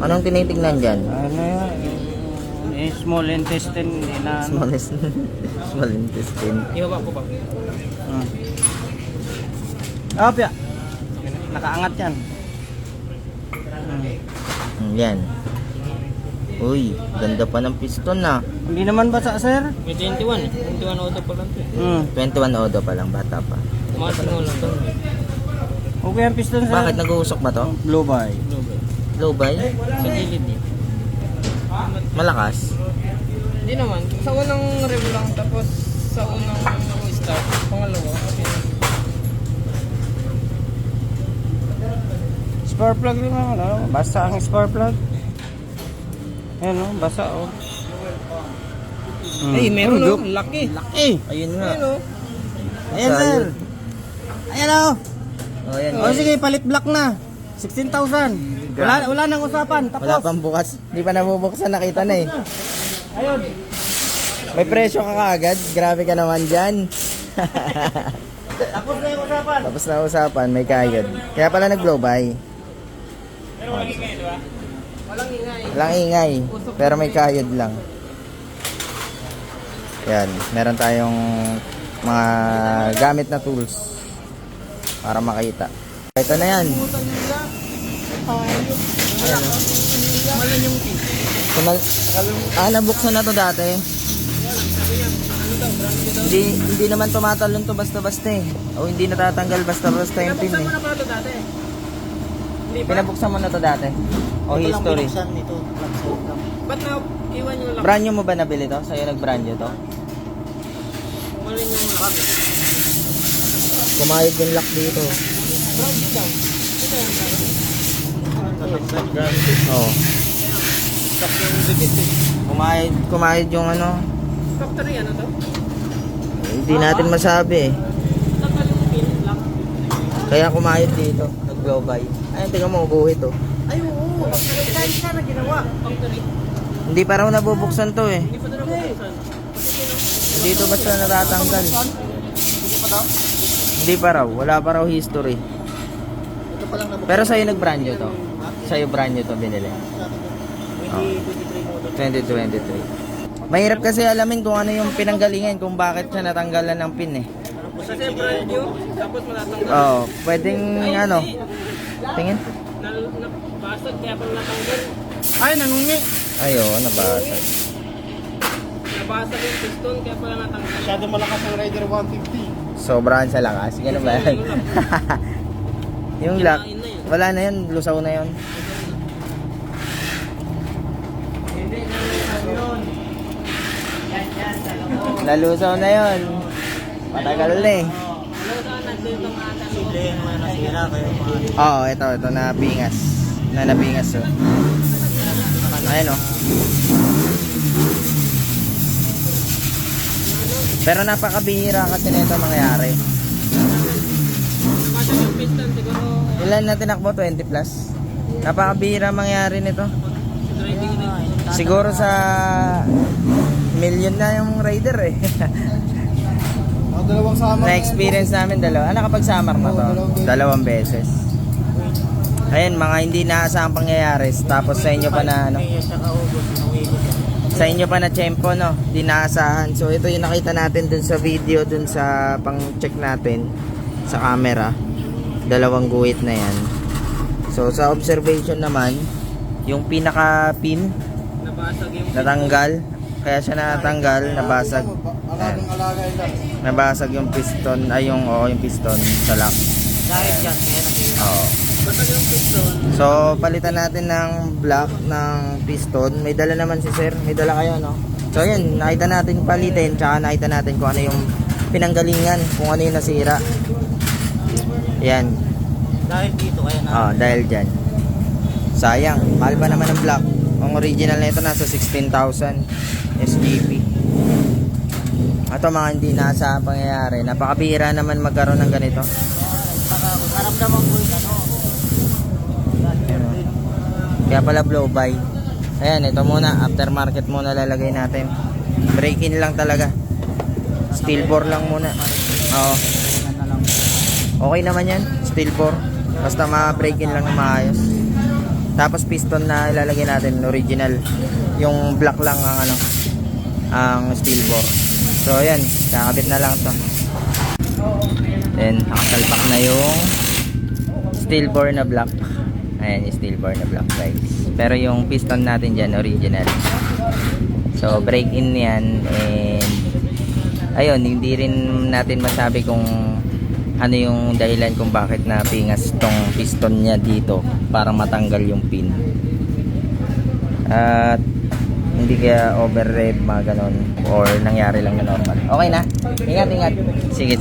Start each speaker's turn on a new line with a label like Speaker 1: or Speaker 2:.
Speaker 1: Anong tinitignan dyan?
Speaker 2: Ano yan? Small intestine. Hindi na ano.
Speaker 1: Small intestine.
Speaker 3: Ihawa ko ba?
Speaker 2: Opya. Nakaangat yan.
Speaker 1: Yan. Uy, ganda pa ng piston na.
Speaker 2: Hindi naman basa, sir?
Speaker 3: May 21 eh. 21 auto pa lang ito.
Speaker 1: 21 odo pa lang, bata pa.
Speaker 3: Umasin mo lang ito.
Speaker 2: Okay ang piston, sir.
Speaker 1: Bakit nag-uusok ba to?
Speaker 2: Blue by.
Speaker 1: Low by?
Speaker 3: Sa gilid eh.
Speaker 1: Malakas?
Speaker 3: Hindi naman. Sa unang rev lang, tapos sa unang start, pangalawa. Okay.
Speaker 2: Spark plug rin naman, ano? Basa ang spark plug. Ayan, no? Basa, oh.
Speaker 3: Ay, meron no? Laki.
Speaker 2: Laki!
Speaker 1: Ayun nga.
Speaker 3: Ayun o.
Speaker 2: Ayan, sir. Ayan, oh.
Speaker 1: Oh, yan.
Speaker 2: O, sige, palit black na. 16,000. Wala nang usapan. Tapos.
Speaker 1: Wala pang bukas. Di pa nabubuksan, nakita na eh.
Speaker 2: Ayun.
Speaker 1: May presyo ka kaagad. Grabe ka naman dyan.
Speaker 2: Tapos na yung usapan.
Speaker 1: Tapos na usapan, may kayod. Kaya pala nag-blow by.
Speaker 3: Pero walang ingay, di ba? Walang ingay.
Speaker 1: Walang ingay, pero may kayod lang. Yan, meron tayong mga gamit na tools para makita. Ito na yan.
Speaker 3: Malan yung pin.
Speaker 1: Nabuksan na to dati. Hindi naman tumatalon to basta-basta eh. O hindi natatanggal basta-basta yung pin eh.
Speaker 3: Pinabuksan mo na pala ito dati. Hindi ba?
Speaker 1: Pinabuksan mo na to dati? O history?
Speaker 3: Ba't na iwan yung lock?
Speaker 1: Brand new mo ba nabili to? Sa'yo nag-brand new to?
Speaker 3: Malan yung lock.
Speaker 1: Kumayod yung lock dito.
Speaker 3: Brand new daw. Ito yung brand.
Speaker 1: Oo.
Speaker 3: Stock yung debit eh.
Speaker 1: Kumayod yung ano.
Speaker 3: Factory ano to?
Speaker 1: Hindi natin masabi eh.
Speaker 3: Tanggal yung pin, lock.
Speaker 1: Kaya kumayod dito. Nag-blow by. Ayun, tingnan mo, buhit to.
Speaker 3: Ay oo. Factory tayo siya na ginawa. Factory.
Speaker 1: Hindi pa raw nabubuksan to eh.
Speaker 3: Hindi pa na nabuksan.
Speaker 1: Dito basta natatanggal.
Speaker 3: Hindi pa daw?
Speaker 1: Hindi pa raw. Wala pa raw history.
Speaker 3: Ito pa lang nabuksan.
Speaker 1: Pero sa'yo nag-brand new to. Sa'yo brand new to binili.
Speaker 3: 2023 model.
Speaker 1: 2023. Mahirap kasi alamin kung ano yung pinanggalingan, kung bakit siya natanggalan ng pin eh.
Speaker 3: Kasi brand new, tapos matatanggal.
Speaker 1: Oo, pwedeng ano. Tingin.
Speaker 3: Nabasag, kaya pala natanggal.
Speaker 2: Ay, nangungi.
Speaker 1: Ay, oo, nabasag.
Speaker 3: Nabasag yung piston, kaya pala natanggal.
Speaker 2: Masyado malakas ang Rider 150.
Speaker 1: Sobrahan sa lakas. Ganun ba yan? Yung lock,
Speaker 3: Kinain na yun.
Speaker 1: wala na yun. Lusaw na yun. Nalusaw na yun. Matagal na eh.
Speaker 3: Ano saan nandito ang ata?
Speaker 2: Sili, may nasira kayo.
Speaker 1: Oo, ito nabingas. Nabingas oh. Ayan oh. Pero napakabihira kasi nito mangyari.
Speaker 3: Nabasag yung piston, siguro
Speaker 1: Ilan na tinakbo? 20 plus? Napakabihira mangyari nito.
Speaker 3: driving rin.
Speaker 1: Siguro sa million na yung rider eh.
Speaker 2: Dalawang sama.
Speaker 1: Na-experience namin dalawa. Nakapag summer na to. 2 beses. Ayun, mga hindi naasahang pangyayari. Tapos sa inyo pa na ano. Sa inyo pa na tiyempo no. Hindi naasahan. So ito yung nakita natin dun sa video. Dun sa pang-check natin. Sa camera. 2 guhit na yan. So sa observation naman. Yung pinaka-pin.
Speaker 3: Nabasag yung
Speaker 1: Natanggal. Kaya siya natanggal. Nabasag. Ayan. Nabasag yung piston. Ay yung piston sa lock.
Speaker 3: dahil dyan, kaya nakita.
Speaker 1: Oo.
Speaker 3: Basag yung piston.
Speaker 1: So, palitan natin ng block ng piston. May dala naman si sir. May dala kayo, no? So, yun. Nakita natin palitin. Tsaka nakita natin kung ano yung pinanggalingan. Kung ano yung nasira. Yan.
Speaker 3: Dahil dito, kaya na.
Speaker 1: Dahil dyan. Sayang. Mahal pa naman ang block. Ang original na ito nasa 16,000 SGP. Ito mga hindi nasa pangyayari. Napakabihira naman magkaroon ng ganito.
Speaker 3: Naramdaman ko yun, ano.
Speaker 1: Kaya pala blow by. Ayan, ito muna. Aftermarket muna lalagay natin. Break-in lang talaga. Steel bore lang muna. Oo. Okay naman yan. Steel bore. Basta ma-break-in lang na maayos. Tapos piston na ilalagay natin original. Yung black lang ang ano, ang steel bore. So ayan, kakabit na lang to. Then nakasalpak na yung steel bore na black. Ayan yung steel bore na black guys. Pero yung piston natin dyan original. So break in yan. And ayun, hindi rin natin masabi kung ano yung dahilan kung bakit na pingas tong piston niya dito para matanggal yung pin. At hindi kaya over rev mga ganon or nangyari lang na normal. Okay na? Ingat. Sige.